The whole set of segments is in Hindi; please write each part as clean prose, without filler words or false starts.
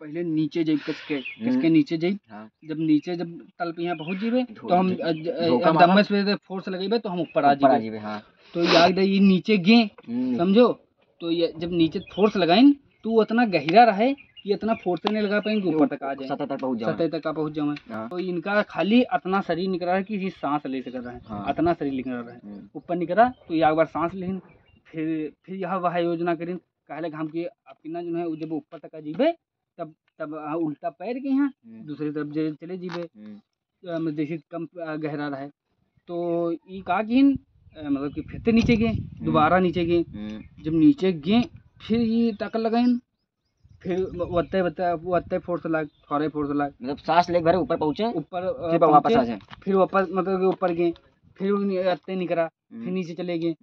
पहले नीचे जाइब किसके नीचे जाइब। जब नीचे जब तल पे यहाँ पहुँच जीबे तो हम दमस पे फोर्स लगेबे तो हम ऊपर आ जीबे। तो याद ये नीचे गे समझो। तो ये जब नीचे फोर्स लगाइन तो उतना गहरा रहे कि इतना फोर्स नहीं लगा पाएंगे ऊपर तक आ जाए, सतह तक पहुँच जाए। तो इनका खाली इतना शरीर निकल रहा है कि सांस ले सक रहा है, इतना शरीर निकल रहा है ऊपर निकला। तो एक बार सांस लेन फिर यह वह योजना करें कहले हम की अपना जो है जब ऊपर तक जीबे तब उल्टा पैर के यहाँ दूसरी तरफ चले जीबे जैसे कम गहरा रहे। तो ये कहा कि मतलब कि फिर नीचे गए, दोबारा नीचे गए। जब नीचे गए फिर ये टक्कर लगाइन, फिर वत्ते फोर्स लग थोड़े फोर्स लग मतलब सांस ले भरे ऊपर पहुंचे, ऊपर फिर वापस आ जाए, फिर वापस मतलब ऊपर गए, फिर अत्ते निकला, फिर नीचे चले गए।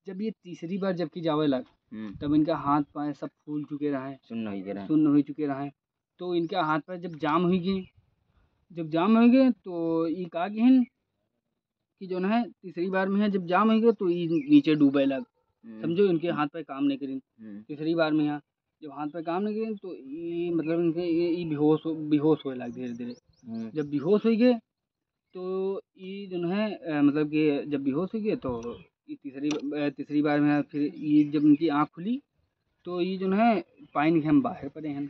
जब ये तीसरी बार जबकि जावे लग तब इनका हाथ पाए सब फूल चुके रहे, सुन्न हो चुके रहे। तो इनके हाथ पैर जब जाम हो गए तो ये कहा कि जो है तीसरी बार में है जब जाम हो गए तो ये नीचे डूबे लग समझो। इनके हाथ पैर काम नहीं करें तीसरी बार में यहाँ जब हाथ पैर काम नहीं करें तो ये मतलब इनके ये बेहोश होए लग धीरे धीरे। जब बेहोश हो गए तो ये जो है मतलब कि जब बेहोश हो गए तो ये तीसरी बार में फिर ये जब इनकी आँख खुली तो ये जो है पानी के हम बाहर पड़े हैं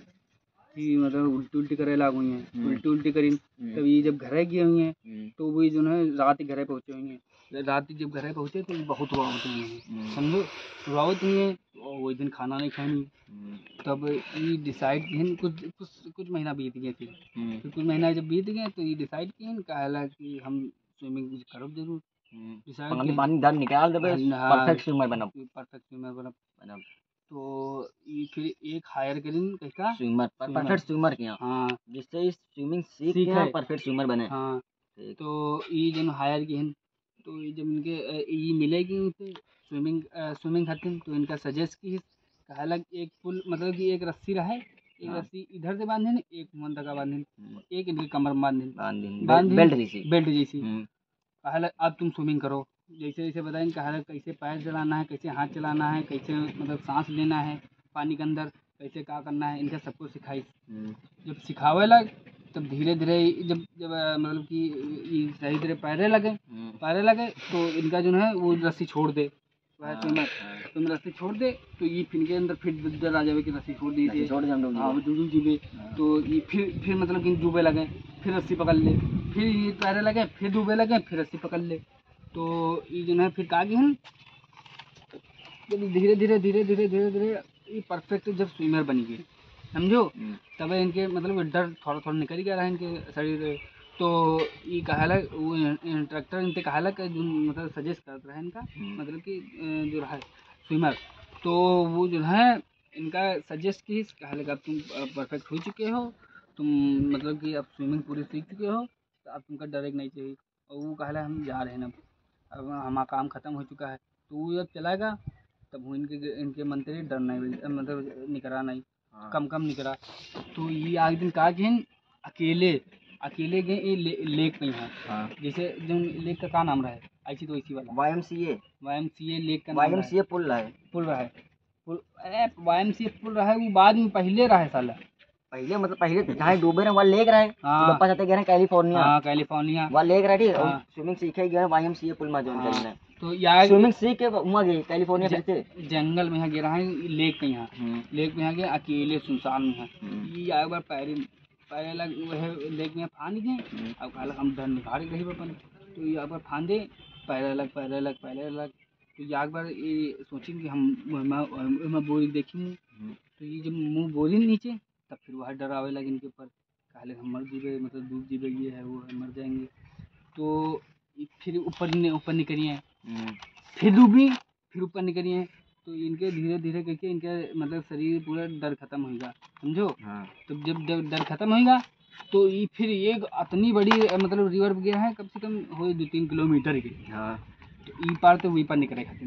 कि मतलब उल्टी करे लाग हुई हैं, उल्टी करी। तब ये जब घरे गए हुए हैं तो वो जो है रात घरे पहुँचे हुए हैं। रात जब घरे पहुँचे तो बहुत रुआवत हुई हैं समझो, रुआवत हुई है। वो दिन खाना नहीं खानी। तब ये डिसाइड किए कुछ महीना बीत गए। फिर कुछ महीना जब बीत गए तो ये डिसाइड किए कहला कि हम स्विमिंग करब जरूर। पानी डर निकाल देबे, परफेक्ट स्विमर बनब। तो ये फिर एक हायर करीन कैसा स्विमर परफेक्ट स्विमर के हाँ जिससे स्विमिंग सीख के परफेक्ट स्विमर बने। हाँ तो ये जन हायर की हैं तो जब इनके ये मिलेगी उनसे स्विमिंग खातिर तो इनका सजेस्ट की कहला एक पुल मतलब कि एक रस्सी रहे, एक रस्सी इधर से बांधे एक मंद का बांधे, एक इनके कमर में बांधे बेल्ट जैसी। कहला अब तुम स्विमिंग करो जैसे जैसे बताएंगे कहला कैसे पैर चलाना है, कैसे हाथ चलाना है, कैसे मतलब सांस लेना है पानी के अंदर, कैसे क्या करना है, इनका सबको सिखाई। जब सिखावे लग तब धीरे धीरे जब मतलब कि सही तरह पैरे लगे तो इनका जो है वो रस्सी छोड़ दे, तुम रस्सी छोड़ दे तो ये फिर के अंदर फिर डर आ जावे कि रस्सी छोड़ दी डूब जीवे। तो ये फिर मतलब कि डूबे लगे, फिर रस्सी पकड़ ले, फिर ये तैरने लगे, फिर डूबे लगे, फिर रस्सी पकड़ ले। तो ये जो है फिर कागे हैं जब धीरे धीरे ये परफेक्ट जब स्विमर बन गए समझो तब इनके मतलब डर थोड़ा निकल गया रहा इनके शरीर। तो ये कहला वो इंस्ट्रक्टर इनसे कहला कि जो मतलब सजेस्ट करता रहा इनका मतलब कि जो रहा स्विमर तो वो जो है इनका सजेस्ट की कहला कि अब तुम परफेक्ट हो चुके हो, तुम मतलब कि अब स्विमिंग पूरी सीख चुके हो तो अब तुमका डर नहीं चाहिए। और वो कहला हम जा रहे हैं अब हमारा काम ख़त्म हो चुका है। तो वो जब चलाएगा तब वो इनके मन से डर नहीं मतलब निकला नहीं कम निकला। तो ये आगे दिन कहा कि अकेले गए ये लेक में है। जैसे जो लेक का नाम रहा है ऐसी तो इसी वाला YMCA लेक का YMCA पुल रहा है YMCA पुल रहा है वो बाद में पहले रहा है साला पहले मतलब पहले जहाँ डूबे रहे वहाँ लेक रहे। पापा जाते गए कैलिफोर्निया वहाँ लेक रहे और स्विमिंग सीखे गए YMCA पुल में ज्वाइन करना। तो यार स्विमिंग सीख के वहाँ गए कैलिफोर्निया फिर से जंगल में यहाँ गिरा है लेक में यहाँ गए अकेले सुनसान में है। ये एक बार पैरे लग वह लेक में फान गए अब कहला हम डर निकाल रही अपन। तो ये एक बार फांदे पैरे लग तो एक बार ये सोची कि हम बोरी देखेंगे। तो ये जब मुँह बोरी नीचे तब फिर वह डर आवे लगे इनके ऊपर कहले हम मर जीवे मतलब डूब जीवे ये है वो है मर जाएंगे। तो फिर ऊपर निकलिए फिर डूबी फिर ऊपर निकलिए। तो इनके धीरे धीरे करके इनके मतलब शरीर पूरा डर खत्म होगा समझो। तो जब डर खत्म होगा तो ये फिर एक इतनी बड़ी मतलब रिवर गया है कम से कम हो 2-3 किलोमीटर की। तो ई पार तो वही पार निकले खाते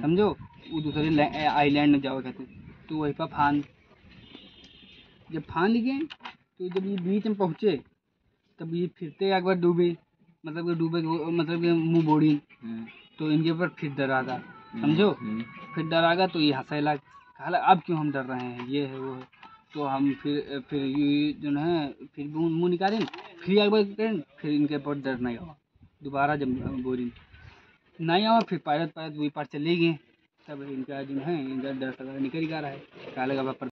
समझो वो दूसरे आइलैंड में जाओ खाते। तो वही पर जब फान गए तो जब ये बीच में पहुँचे तब ये फिरते एक बार डूबे मतलब मुँह बोड़ी। तो इनके ऊपर फिर डर आ गया समझो। फिर डर आ गया तो ये हंसे लग कहला अब क्यों हम डर रहे हैं ये है वो है। तो हम फिर ये जो है फिर मुँह निकालें, फिर एक बार करें, फिर इनके ऊपर दर्द नहीं हुआ। दोबारा जब बोरिंग नहीं हुआ, फिर पायलट वही पार चले गए, तब इनका जो है इनका दर्द निकल जा रहा है, क्या लगा